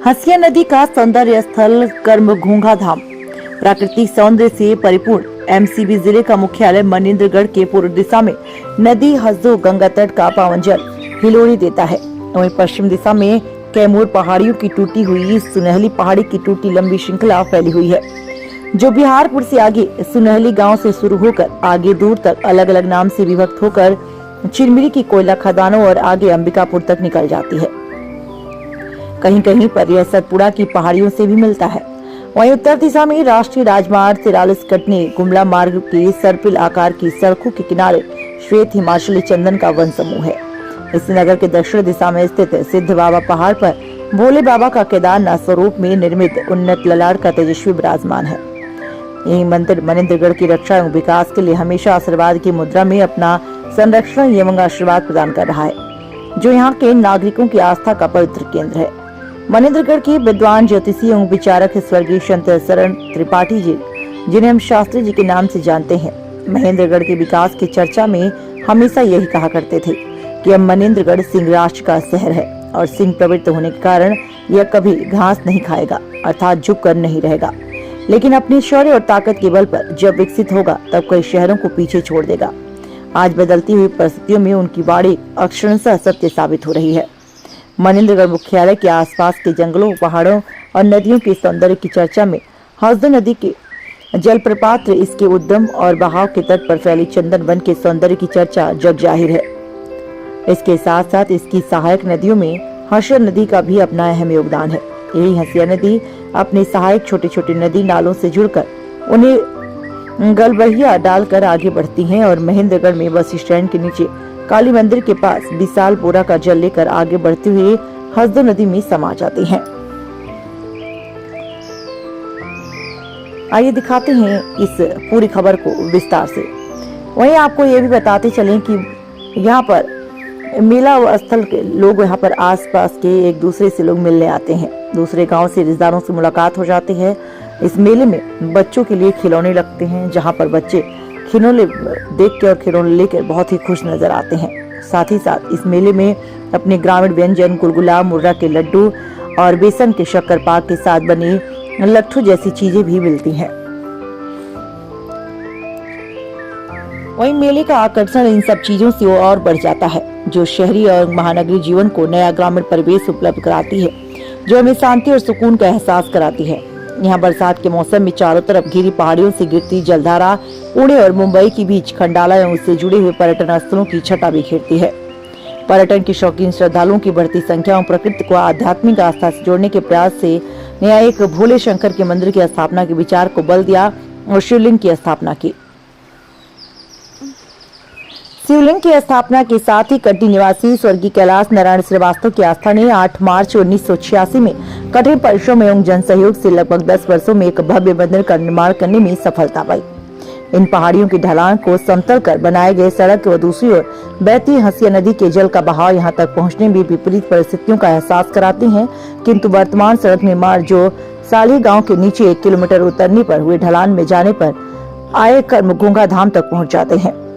हसिया नदी का सौंदर्य स्थल कर्मघूंघा धाम प्राकृतिक सौंदर्य से परिपूर्ण एमसीबी जिले का मुख्यालय मनिंद्रगढ़ के पूर्व दिशा में नदी हसदो गंगा तट का पावन जल हिलोरी देता है। वहीं पश्चिम दिशा में कैमूर पहाड़ियों की टूटी हुई सुनहली पहाड़ी की टूटी लंबी श्रृंखला फैली हुई है, जो बिहारपुर से आगे सुनहली गांव से शुरू होकर आगे दूर तक अलग अलग नाम से विभक्त होकर चिरमिरी की कोयला खदानों और आगे अंबिकापुर तक निकल जाती है। कहीं कहीं पर यह सतपुड़ा की पहाड़ियों से भी मिलता है। वहीं उत्तर दिशा में राष्ट्रीय राजमार्ग 43 कटनी गुमला मार्ग के सर्पिल आकार की सड़कों के किनारे श्वेत हिमाचली चंदन का वन समूह है। इस नगर के दक्षिण दिशा में स्थित सिद्ध बाबा पहाड़ पर भोले बाबा का केदारनाथ स्वरूप में निर्मित उन्नत ललाट का तेजस्वी विराजमान है। यही मंदिर मनिंद्रगढ़ की रक्षा एवं विकास के लिए हमेशा आशीर्वाद की मुद्रा में अपना संरक्षण एवं आशीर्वाद प्रदान कर रहा है, जो यहाँ के नागरिकों की आस्था का पवित्र केंद्र है। मनिंद्रगढ़ के विद्वान ज्योतिषी एवं विचारक स्वर्गीय संत शरण त्रिपाठी जी, जिन्हें हम शास्त्री जी के नाम से जानते हैं, महेंद्रगढ़ के विकास की चर्चा में हमेशा यही कहा करते थे कि अब मनिंद्रगढ़ सिंह राष्ट्र का शहर है और सिंह प्रवृत्त होने के कारण यह कभी घास नहीं खाएगा, अर्थात झुक कर नहीं रहेगा, लेकिन अपनी शौर्य और ताकत के बल पर जब विकसित होगा तब कई शहरों को पीछे छोड़ देगा। आज बदलती हुई परिस्थितियों में उनकी वाणी अक्षरशः सत्य साबित हो रही है। मनिंद्रगढ़ मुख्यालय के आसपास के जंगलों, पहाड़ों और नदियों के सौंदर्य की चर्चा में हसदो नदी के जलप्रपात, इसके उद्गम और बहाव के तट पर फैली चंदन वन के सौंदर्य की चर्चा जग जाहिर है। इसके साथ साथ इसकी सहायक नदियों में हसिया नदी का भी अपना अहम योगदान है। यही हसिया नदी अपने सहायक छोटे छोटे नदी नालों से जुड़कर उन्हें गलबहिया डालकर आगे बढ़ती हैं और महेंद्रगढ़ में बस स्टैंड के नीचे काली मंदिर के पास विशाल बोरा का जल लेकर आगे बढ़ते हुए हसदो नदी में समा जाती हैं। आइए दिखाते हैं इस पूरी खबर को विस्तार से। वहीं आपको ये भी बताते चलें कि यहाँ पर मेला स्थल के लोग यहाँ पर आसपास के एक दूसरे से लोग मिलने आते हैं, दूसरे गांव से रिश्तेदारों से मुलाकात हो जाती है। इस मेले में बच्चों के लिए खिलौने लगते हैं, जहाँ पर बच्चे खिलौने देख के और खिलौने लेकर बहुत ही खुश नजर आते हैं। साथ ही साथ इस मेले में अपने ग्रामीण व्यंजन गुलगुला, मुर्रा के लड्डू और बेसन के शक्कर पाक के साथ बनी लट्ठू जैसी चीजें भी मिलती हैं। वहीं मेले का आकर्षण इन सब चीजों से और बढ़ जाता है, जो शहरी और महानगरी जीवन को नया ग्रामीण परिवेश उपलब्ध कराती है, जो हमें शांति और सुकून का एहसास कराती है। यहाँ बरसात के मौसम में चारों तरफ घिरी पहाड़ियों से गिरती जलधारा पुणे और मुंबई के बीच खंडाला एवं उससे जुड़े हुए पर्यटन स्थलों की छटा बिखेरती है। पर्यटन के शौकीन श्रद्धालुओं की बढ़ती संख्या और प्रकृति को आध्यात्मिक आस्था से जोड़ने के प्रयास से नया एक भोले शंकर के मंदिर की स्थापना के विचार को बल दिया और शिवलिंग की स्थापना की। शिवलिंग की स्थापना के साथ ही कटनी निवासी स्वर्गीय कैलाश नारायण श्रीवास्तव की आस्था ने 8 मार्च 1986 में कठिन परिश्रम एवं जन सहयोग से लगभग 10 वर्षों में एक भव्य मंदिर का निर्माण करने में सफलता पाई। इन पहाड़ियों की ढलान को समतल कर बनाए गए सड़क व दूसरी ओर बहती हसिया नदी के जल का बहाव यहाँ तक पहुँचने में विपरीत परिस्थितियों का एहसास कराते हैं, किंतु वर्तमान सड़क निर्माण जो साली गाँव के नीचे 1 किलोमीटर उतरने पर हुए ढलान में जाने पर आए कर्मघूंघा धाम तक पहुँच जाते हैं।